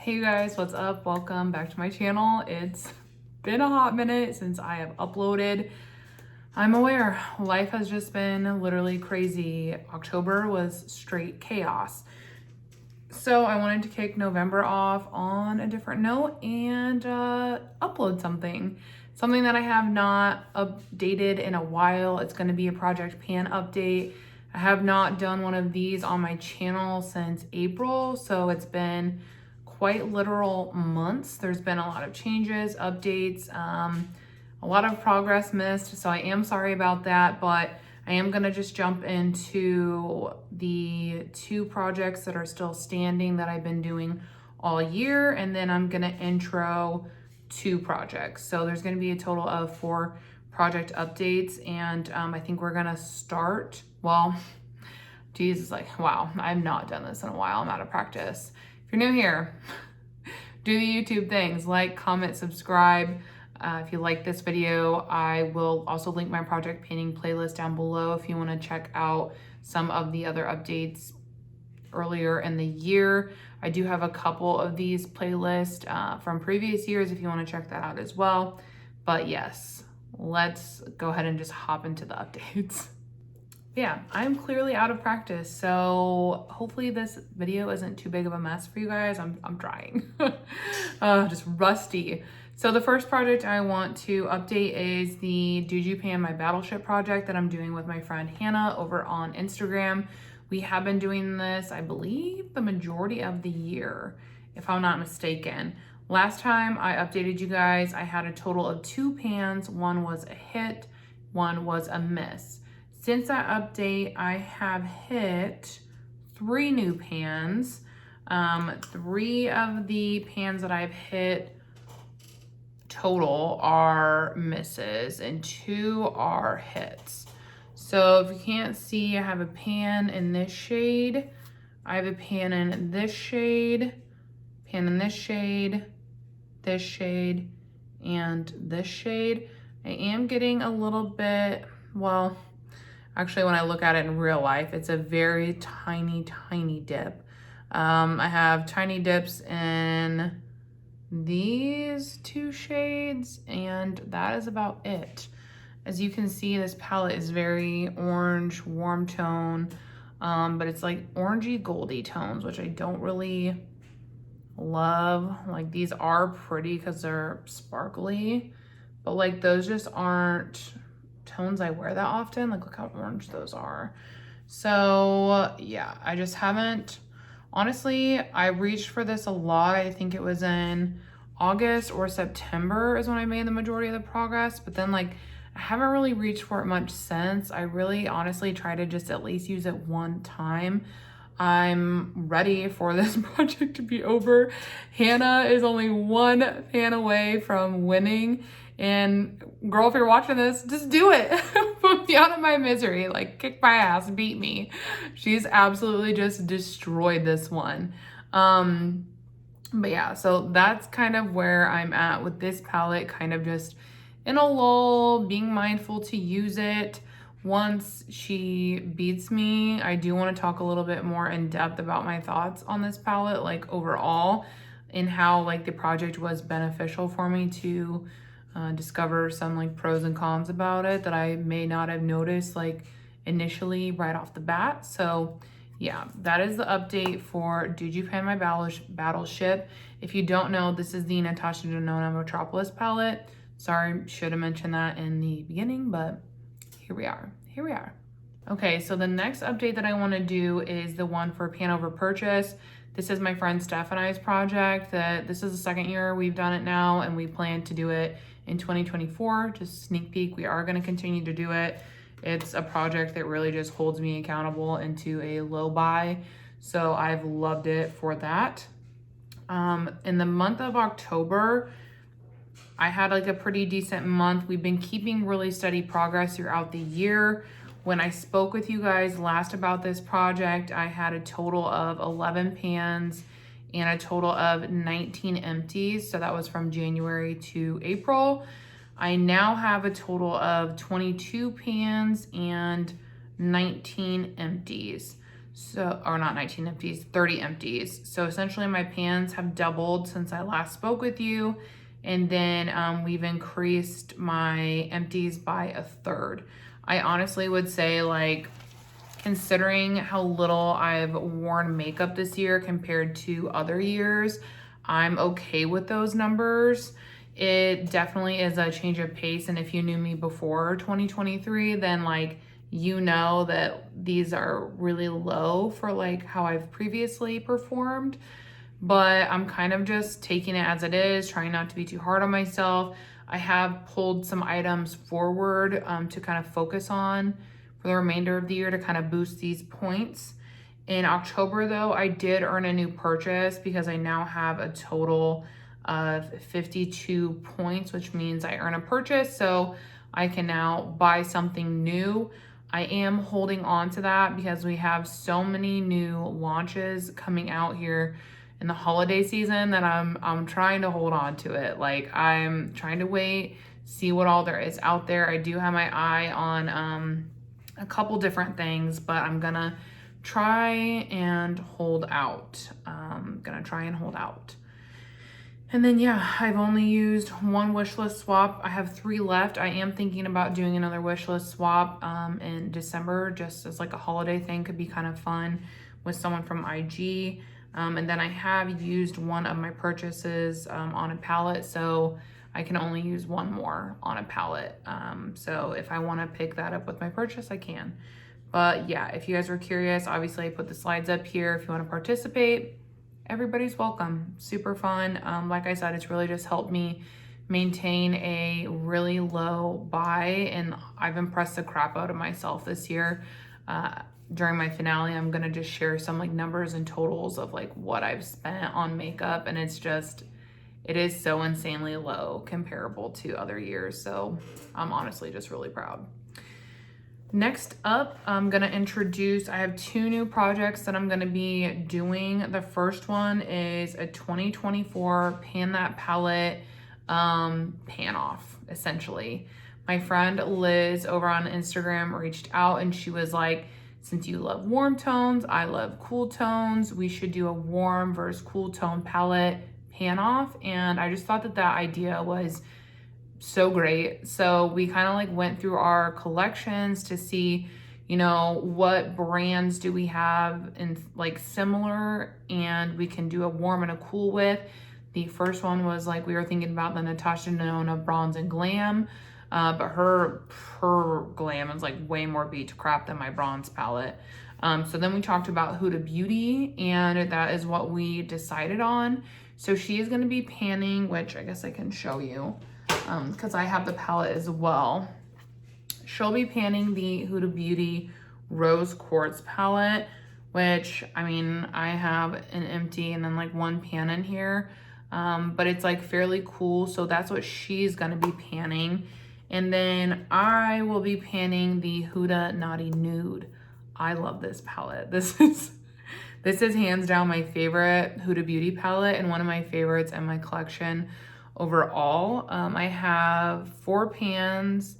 Hey you guys, what's up? Welcome back to my channel. It's been a hot minute since I have uploaded. I'm aware life has just been literally crazy. October was straight chaos. So I wanted to kick November off on a different note and upload something that I have not updated in a while. It's going to be a Project Pan update. I have not done one of these on my channel since April, so it's been quite literal months. There's been a lot of changes, updates, a lot of progress missed, so I am sorry about that, but I am gonna just jump into the two projects that are still standing that I've been doing all year, and then I'm gonna intro two projects. So there's gonna be a total of 4 project updates, and I think we're gonna start, well, geez, like, wow, I've not done this in a while. I'm out of practice. If you're new here, do the YouTube things, like, comment, subscribe. If you like this video, I will also link my project painting playlist down below if you want to check out some of the other updates earlier in the year. I do have a couple of these playlists from previous years if you want to check that out as well. But yes, let's go ahead and just hop into the updates. Yeah, I'm clearly out of practice, so hopefully this video isn't too big of a mess for you guys. I'm trying. Just rusty. So the first project I want to update is the Did You Pan My Battleship project that I'm doing with my friend Hannah over on Instagram. We have been doing this, I believe, the majority of the year, if I'm not mistaken. Last time I updated you guys, I had a total of 2 pans. One was a hit, one was a miss. Since that update, I have hit 3 new pans. 3 of the pans that I've hit total are misses and 2 are hits. So if you can't see, I have a pan in this shade. I have a pan in this shade, pan in this shade, and this shade. I am getting a little bit, well, actually, when I look at it in real life, it's a very tiny, tiny dip. I have tiny dips in these 2 shades, and that is about it. As you can see, this palette is very orange, warm tone, but it's like orangey goldy tones, which I don't really love. Like, these are pretty because they're sparkly, but like those just aren't tones I wear that often. Like, look how orange those are. So yeah, I just haven't, honestly, I reached for this a lot. I think it was in August or September is when I made the majority of the progress, but then like I haven't really reached for it much since. I really honestly try to just at least use it one time. I'm ready for this project to be over. Hannah is only 1 pan away from winning. And girl, if you're watching this, just do it. Put me out of my misery. Like, kick my ass, beat me. She's absolutely just destroyed this one. But yeah, so that's kind of where I'm at with this palette, kind of just in a lull, being mindful to use it. Once she beats me, I do want to talk a little bit more in depth about my thoughts on this palette, like overall, and how like the project was beneficial for me to discover some like pros and cons about it that I may not have noticed like initially right off the bat. So yeah, that is the update for Did You Pan My Battleship. If you don't know, this is the Natasha Denona Metropolis palette. Sorry, should have mentioned that in the beginning, but here we are. Okay, so the next update that I want to do is the one for Pan Over Purchase. This is my friend Steph and I's project. This is the 2nd year we've done it now, and we plan to do it in 2024. Just sneak peek, we are going to continue to do it. It's a project that really just holds me accountable into a low buy, so I've loved it for that. In the month of October, I had like a pretty decent month. We've been keeping really steady progress throughout the year. When I spoke with you guys last about this project, I had a total of 11 pans and a total of 19 empties. So that was from January to April. I now have a total of 22 pans and 19 empties. So, or not 19 empties, 30 empties. So essentially my pans have doubled since I last spoke with you. And then we've increased my empties by a third. I honestly would say, like, considering how little I've worn makeup this year compared to other years, I'm okay with those numbers. It definitely is a change of pace. And if you knew me before 2023, then like, you know that these are really low for like how I've previously performed. But I'm kind of just taking it as it is, trying not to be too hard on myself. I have pulled some items forward to kind of focus on for the remainder of the year to kind of boost these points. In October though, I did earn a new purchase because I now have a total of 52 points, which means I earn a purchase. So I can now buy something new. I am holding on to that because we have so many new launches coming out here in the holiday season that I'm trying to hold on to it. Like, I'm trying to wait, see what all there is out there. I do have my eye on a couple different things, but I'm gonna try and hold out. And then yeah, I've only used one wish list swap. I have 3 left. I am thinking about doing another wish list swap in December, just as like a holiday thing. Could be kind of fun with someone from IG. And then I have used one of my purchases on a palette, so I can only use one more on a palette. So if I want to pick that up with my purchase, I can. But yeah, if you guys were curious, obviously I put the slides up here. If you want to participate, everybody's welcome. Super fun. Like I said, it's really just helped me maintain a really low buy, and I've impressed the crap out of myself this year. During my finale, I'm gonna just share some like numbers and totals of like what I've spent on makeup, and it's just, it is so insanely low comparable to other years. So I'm honestly just really proud. Next up, I'm gonna introduce, I have 2 new projects that I'm gonna be doing. The first one is a 2024 Pan That Palette pan off, essentially. My friend Liz over on Instagram reached out and she was like, since you love warm tones, I love cool tones, we should do a warm versus cool tone palette pan off. And I just thought that that idea was so great. So we kind of like went through our collections to see, you know, what brands do we have in like similar, and we can do a warm and a cool with. The first one was like, we were thinking about the Natasha Denona Bronze and Glam, but her Glam is like way more beat to crap than my bronze palette. So then we talked about Huda Beauty, and that is what we decided on. So she is going to be panning, which I guess I can show you because I have the palette as well. She'll be panning the Huda Beauty Rose Quartz palette, which, I mean, I have an empty and then like 1 pan in here, but it's like fairly cool. So that's what she's gonna be panning. And then I will be panning the Huda Naughty Nude. I love this palette. This is hands down my favorite Huda Beauty palette and one of my favorites in my collection overall. I have 4 pans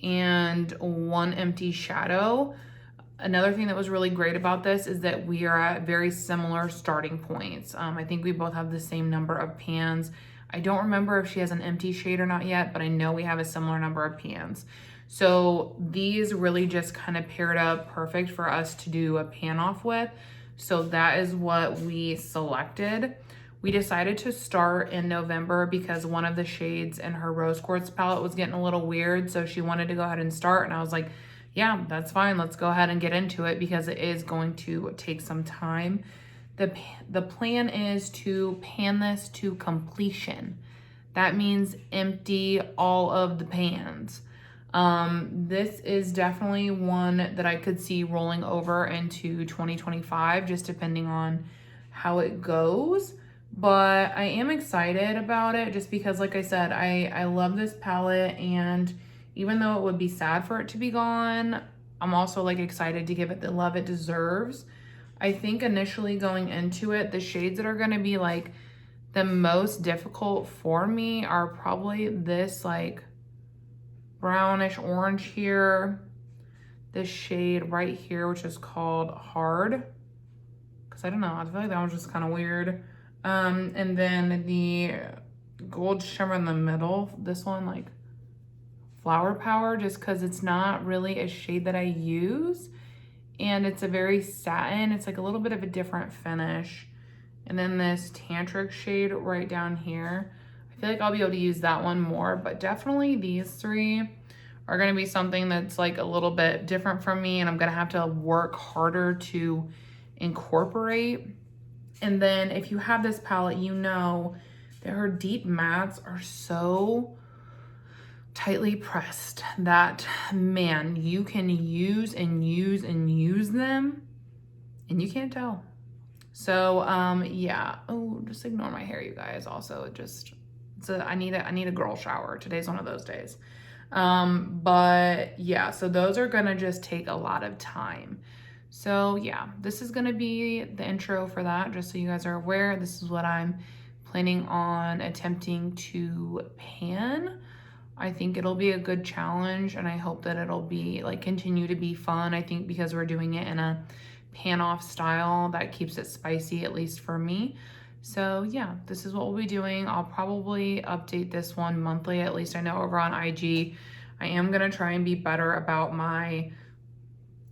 and 1 empty shadow. Another thing that was really great about this is that we are at very similar starting points. I think we both have the same number of pans. I don't remember if she has an empty shade or not yet, but I know we have a similar number of pans. So these really just kind of paired up perfect for us to do a pan off with. So that is what we selected. We decided to start in November because one of the shades in her Rose Quartz palette was getting a little weird. So she wanted to go ahead and start. And I was like, yeah, that's fine. Let's go ahead and get into it because it is going to take some time. The plan is to pan this to completion. That means empty all of the pans. This is definitely one that I could see rolling over into 2025, just depending on how it goes. But I am excited about it just because, like I said, I love this palette, and even though it would be sad for it to be gone, I'm also like excited to give it the love it deserves. I think initially going into it, the shades that are going to be like the most difficult for me are probably this like brownish orange here, this shade right here, which is called Hard. because I don't know, I feel like that was just kind of weird. And then the gold shimmer in the middle, this one, like Flower Power, just because it's not really a shade that I use. And it's a very satin, it's like a little bit of a different finish. And then this Tantric shade right down here. I feel like I'll be able to use that one more, but definitely these three are gonna be something that's like a little bit different from me, and I'm gonna have to work harder to incorporate. And then if you have this palette, you know that her deep mattes are so tightly pressed that, man, you can use and use and use them and you can't tell. So yeah, oh, just ignore my hair, you guys. Also, I need a girl shower. Today's one of those days. But yeah, so those are gonna just take a lot of time. So yeah, this is gonna be the intro for that, just so you guys are aware. This is what I'm planning on attempting to pan. I think it'll be a good challenge, and I hope that it'll be like continue to be fun. I think because we're doing it in a pan off style, that keeps it spicy, at least for me. So yeah, this is what we'll be doing. I'll probably update this one monthly, at least I know over on IG. I am gonna try and be better about my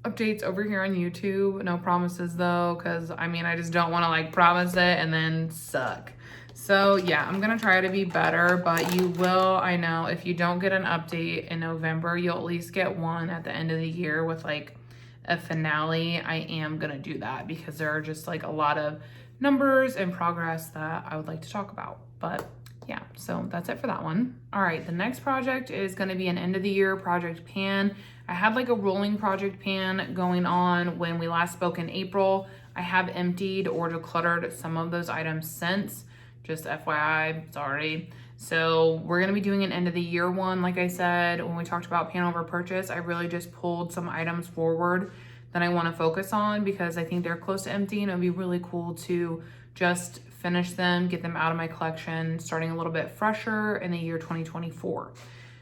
updates over here on YouTube. No promises though, because I mean, I just don't wanna like promise it and then suck. So yeah, I'm gonna try to be better, but you will, I know, if you don't get an update in November, you'll at least get one at the end of the year with like a finale. I am gonna do that because there are just like a lot of numbers and progress that I would like to talk about. But yeah, so that's it for that one. All right, the next project is gonna be an end of the year project pan. I had like a rolling project pan going on when we last spoke in April. I have emptied or decluttered some of those items since, just FYI, sorry. So we're gonna be doing an end of the year one. Like I said, when we talked about pan over purchase, I really just pulled some items forward that I wanna focus on because I think they're close to empty, and it'd be really cool to just finish them, get them out of my collection, starting a little bit fresher in the year 2024.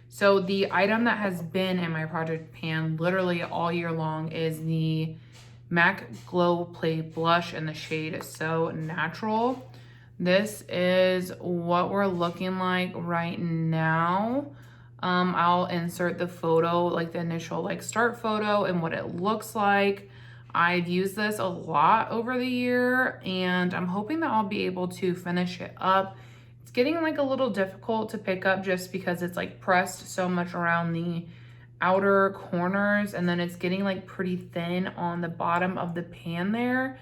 So the item that has been in my project pan literally all year long is the MAC Glow Play Blush in the shade So Natural. This is what we're looking like right now. I'll insert the photo, like the initial like start photo and what it looks like. I've used this a lot over the year, and I'm hoping that I'll be able to finish it up. It's getting like a little difficult to pick up just because it's like pressed so much around the outer corners, and then it's getting like pretty thin on the bottom of the pan there.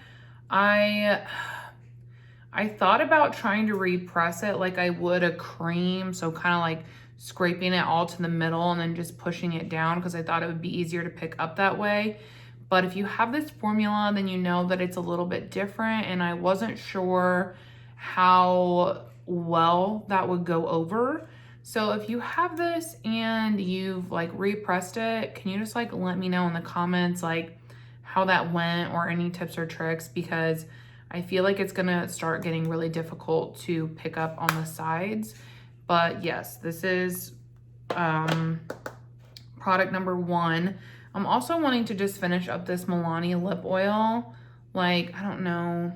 I thought about trying to repress it like I would a cream, so kind of like scraping it all to the middle and then just pushing it down because I thought it would be easier to pick up that way. But if you have this formula, then you know that it's a little bit different, and I wasn't sure how well that would go over. So if you have this and you've like repressed it, can you just like let me know in the comments like how that went or any tips or tricks, because I feel like it's gonna start getting really difficult to pick up on the sides. But yes, this is product number one. I'm also wanting to just finish up this Milani lip oil. Like, I don't know,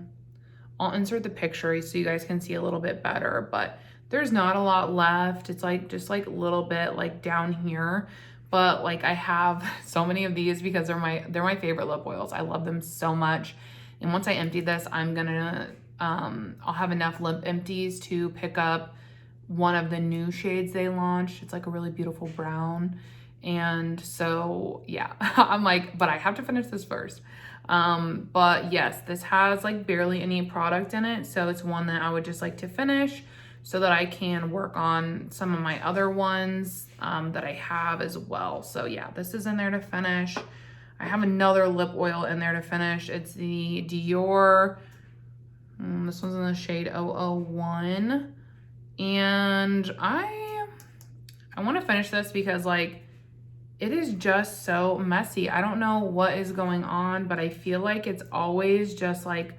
I'll insert the picture so you guys can see a little bit better, but there's not a lot left. It's like just like a little bit like down here, but like I have so many of these because they're my favorite lip oils. I love them so much. And once I empty this, I'm gonna, I'll have enough lip empties to pick up one of the new shades they launched. It's like a really beautiful brown. And so, yeah, I'm like, but I have to finish this first. But yes, this has like barely any product in it. So it's one that I would just like to finish so that I can work on some of my other ones that I have as well. So yeah, this is in there to finish. I have another lip oil in there to finish. It's the Dior, this one's in the shade 001. And I want to finish this because like, it is just so messy. I don't know what is going on, but I feel like it's always just like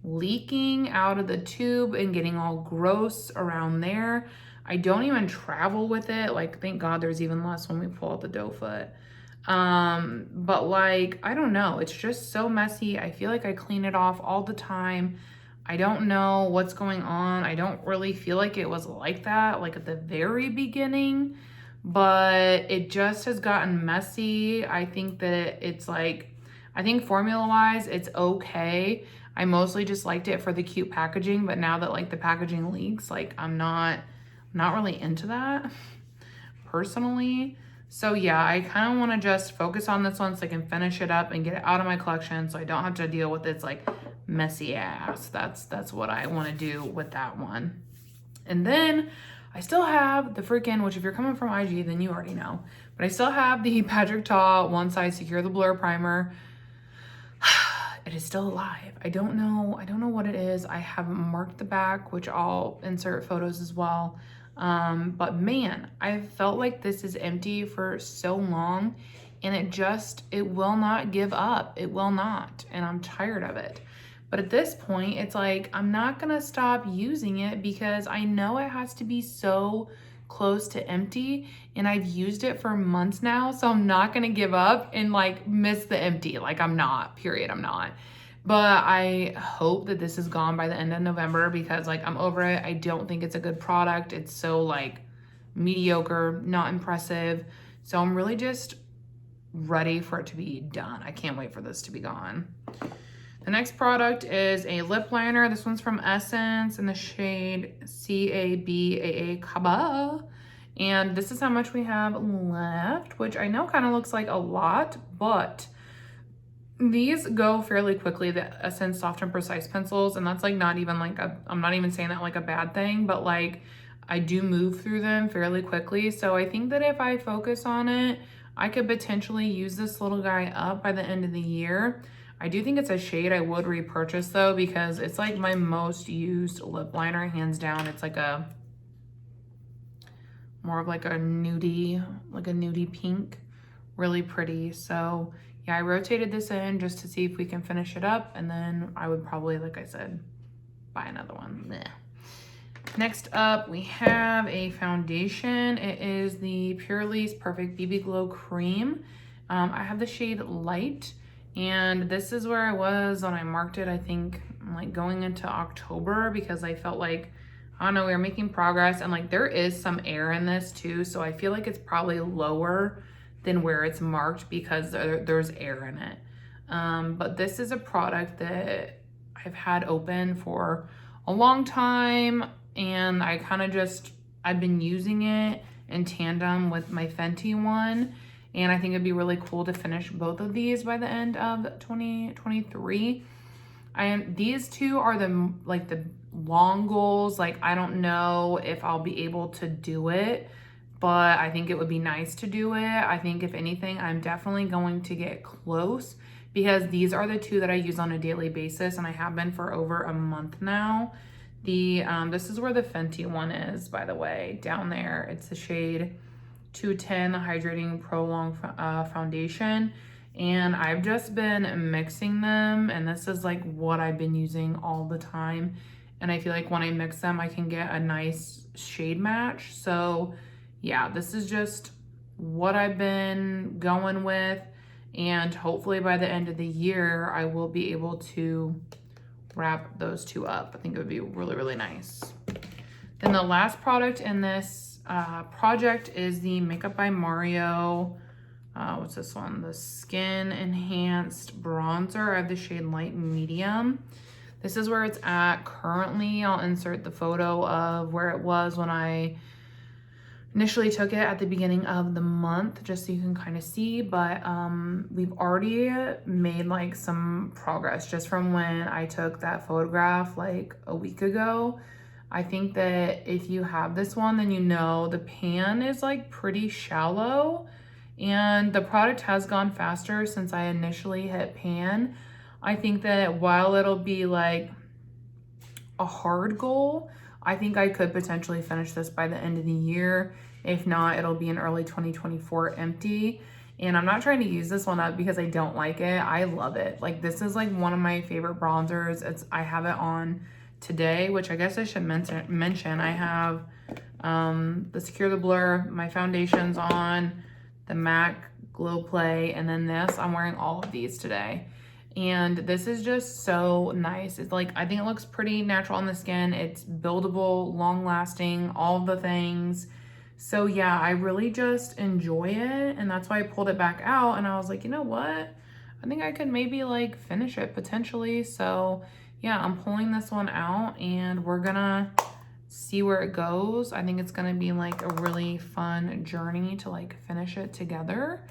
leaking out of the tube and getting all gross around there. I don't even travel with it. Like, thank God there's even less when we pull out the doe foot. But like, I don't know. It's just so messy. I feel like I clean it off all the time. I don't know what's going on. I don't really feel like it was like that, like at the very beginning, but it just has gotten messy. I think that it's like, I think formula wise, it's okay. I mostly just liked it for the cute packaging, but now that like the packaging leaks, like I'm not really into that personally. So yeah, I kind of want to just focus on this one so I can finish it up and get it out of my collection so I don't have to deal with its like messy ass. That's what I want to do with that one. And then I still have the freaking, which if you're coming from IG, then you already know, but I still have the Patrick Ta One Size Secure the Blur Primer. It is still alive. I don't know what it is. I haven't marked the back, which I'll insert photos as well. But man, I felt like this is empty for so long and it will not give up. It will not. And I'm tired of it. But at this point, it's like, I'm not gonna stop using it because I know it has to be so close to empty and I've used it for months now. So I'm not gonna give up and like miss the empty. Like I'm not, period, I'm not. But I hope that this is gone by the end of November because like I'm over it. I don't think it's a good product. It's so like mediocre, not impressive. So I'm really just ready for it to be done. I can't wait for this to be gone. The next product is a lip liner. This one's from Essence in the shade CABAA Kaba. And this is how much we have left, which I know kind of looks like a lot, but these go fairly quickly, the Essence Soft and Precise pencils, and that's like not even like I'm not even saying that like a bad thing, but like I do move through them fairly quickly. So I think that if I focus on it, I could potentially use this little guy up by the end of the year. I do think it's a shade I would repurchase though, because it's like my most used lip liner, hands down. It's like a more of like a nudie pink, really pretty. So yeah, I rotated this in just to see if we can finish it up, and then I would probably, like I said, buy another one. Blech. Next up, we have a foundation. It is the Purely's Perfect BB Glow Cream. I have the shade Light, and this is where I was when I marked it, I think, like going into October, because I felt like, I don't know, we were making progress, and like there is some air in this too, so I feel like it's probably lower than where it's marked because there's air in it. But this is a product that I've had open for a long time, and I kind of I've been using it in tandem with my Fenty one, and I think it'd be really cool to finish both of these by the end of 2023. These two are the long goals. Like, I don't know if I'll be able to do it, but I think it would be nice to do it. I think if anything, I'm definitely going to get close because these are the two that I use on a daily basis, and I have been for over a month now. This is where the Fenty one is, by the way, down there. It's the shade 210 Hydrating Pro Long Foundation, and I've just been mixing them, and this is like what I've been using all the time. And I feel like when I mix them, I can get a nice shade match. So yeah, this is just what I've been going with, and hopefully by the end of the year, I will be able to wrap those two up. I think it would be really, really nice. Then the last product in this project is the Makeup by Mario, what's this one? The Skin Enhanced Bronzer. I have the shade Light Medium. This is where it's at currently. I'll insert the photo of where it was when I initially took it at the beginning of the month, just so you can kind of see, but we've already made like some progress just from when I took that photograph like a week ago. I think that if you have this one, then you know the pan is like pretty shallow, and the product has gone faster since I initially hit pan. I think that while it'll be like a hard goal, I think I could potentially finish this by the end of the year. If not, it'll be in early 2024 empty. And I'm not trying to use this one up because I don't like it. I love it. Like, this is like one of my favorite bronzers. I have it on today, which I guess I should mention. I have the Secure the Blur, my foundations on, the MAC Glow Play, and then this. I'm wearing all of these today. And this is just so nice. It's like, I think it looks pretty natural on the skin. It's buildable, long lasting, all the things. So yeah, I really just enjoy it. And that's why I pulled it back out. And I was like, you know what? I think I could maybe like finish it potentially. So yeah, I'm pulling this one out and we're gonna see where it goes. I think it's gonna be like a really fun journey to like finish it together.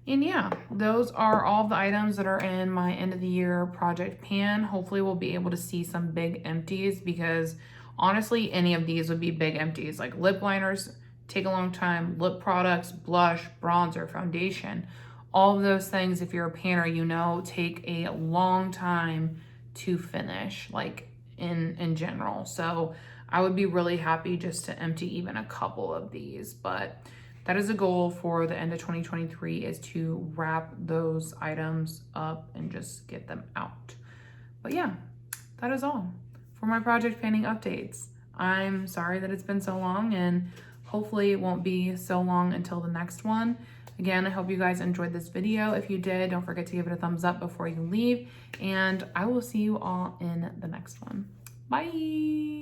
And yeah, those are all the items that are in my end of the year project pan. Hopefully we'll be able to see some big empties, because honestly, any of these would be big empties. Like lip liners take a long time, lip products, blush, bronzer, foundation, all of those things, if you're a panner, you know, take a long time to finish, like in general. So I would be really happy just to empty even a couple of these, but that is a goal for the end of 2023, is to wrap those items up and just get them out. But yeah, that is all for my project panning updates. I'm sorry that it's been so long, and hopefully it won't be so long until the next one. Again, I hope you guys enjoyed this video. If you did, don't forget to give it a thumbs up before you leave, and I will see you all in the next one. Bye.